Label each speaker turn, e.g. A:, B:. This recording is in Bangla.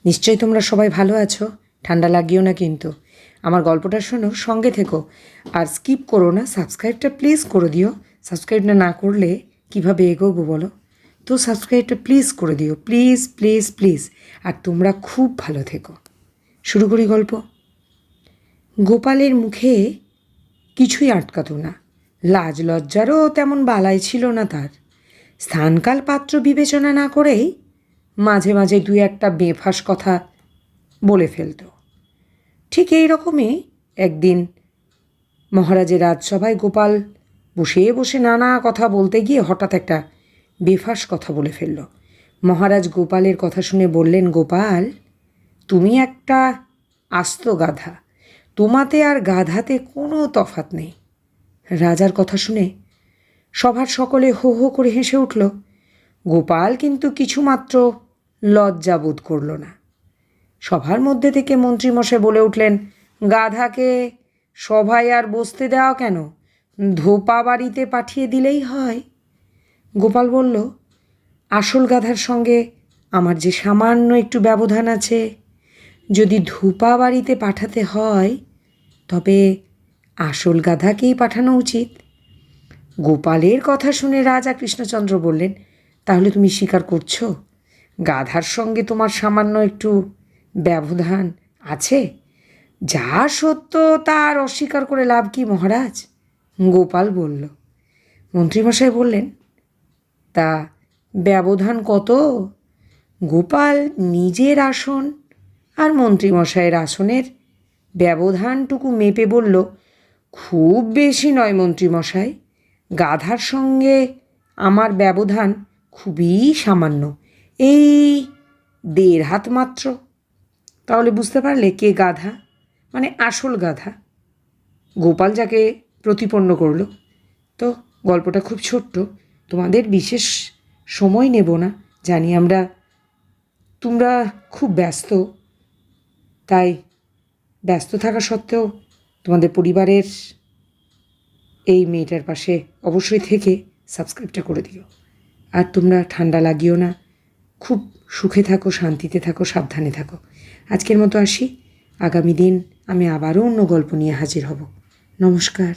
A: নিশ্চয়ই তোমরা সবাই ভালো আছো, ঠান্ডা লাগিও না কিন্তু। আমার গল্পটা শোনো, সঙ্গে থেকো, আর স্কিপ করো না। সাবস্ক্রাইবটা প্লিজ করে দিও। সাবস্ক্রাইবটা না করলে কীভাবে এগোবো বলো? তো সাবস্ক্রাইবটা প্লিজ করে দিও, প্লিজ প্লিজ প্লিজ। আর তোমরা খুব ভালো থেকো। শুরু করি গল্প। গোপালের মুখে কিছুই আটকাতো না। লাজ লজ্জারও তেমন বালাই ছিল না তার। স্থানকাল পাত্র বিবেচনা না করেই মাঝে মাঝে দুই একটা বেফাঁস কথা বলে ফেলত। ঠিক এই রকমই একদিন মহারাজের রাজসভায় গোপাল বসে বসে নানা কথা বলতে গিয়ে হঠাৎ একটা বেফাঁস কথা বলে ফেলল। মহারাজ গোপালের কথা শুনে বললেন, গোপাল, তুমি একটা আস্ত গাধা, তোমাতে আর গাধাতে কোনো তফাৎ নেই। রাজার কথা শুনে সভার সকলে হো হো করে হেসে উঠল। গোপাল কিন্তু কিছুমাত্র লজ্জা বোধ করল না। সভার মধ্যে থেকে মন্ত্রীমশাই বলে উঠলেন, গাধাকে সভায় আর বসতে দেওয়া কেন? ধোপা বাড়িতে পাঠিয়ে দিলেই হয়। গোপাল বলল, আসল গাধার সঙ্গে আমার যে সামান্য একটু ব্যবধান আছে, যদি ধোপা বাড়িতে পাঠাতে হয় তবে আসল গাধাকেই পাঠানো উচিত। গোপালের কথা শুনে রাজা কৃষ্ণচন্দ্র বললেন, তাহলে তুমি স্বীকার করছো গাধার সঙ্গে তোমার সামান্য একটু ব্যবধান আছে? যা সত্য তার অস্বীকার করে লাভ কি মহারাজ? গোপাল বলল। মন্ত্রীমশাই বললেন, তা ব্যবধান কত? গোপাল নিজের আসন আর মন্ত্রীমশাইয়ের আসনের ব্যবধানটুকু মেপে বলল, খুব বেশি নয় মন্ত্রীমশাই, গাধার সঙ্গে আমার ব্যবধান খুবই সামান্য, এই 1.5 হাত মাত্র। তাহলে বুঝতে পারলে কে গাধা, মানে আসল গাধা। গোপাল যাকে প্রতিপন্ন করল। তো গল্পটা খুব ছোট্ট, তোমাদের বিশেষ সময় নেব না, জানি তোমরা খুব ব্যস্ত, তাই ব্যস্ত থাকা সত্ত্বেও তোমাদের পরিবারের এই মেয়েটার পাশে অবশ্যই থেকে সাবস্ক্রাইবটা করে দিও। আর তোমরা ঠান্ডা লাগিও না, খুব সুখে থাকো, শান্তিতে থাকো, সাবধানে থাকো। আজকের মতো আসি, আগামী দিন আমি আবারও অন্য গল্প নিয়ে হাজির হব। নমস্কার।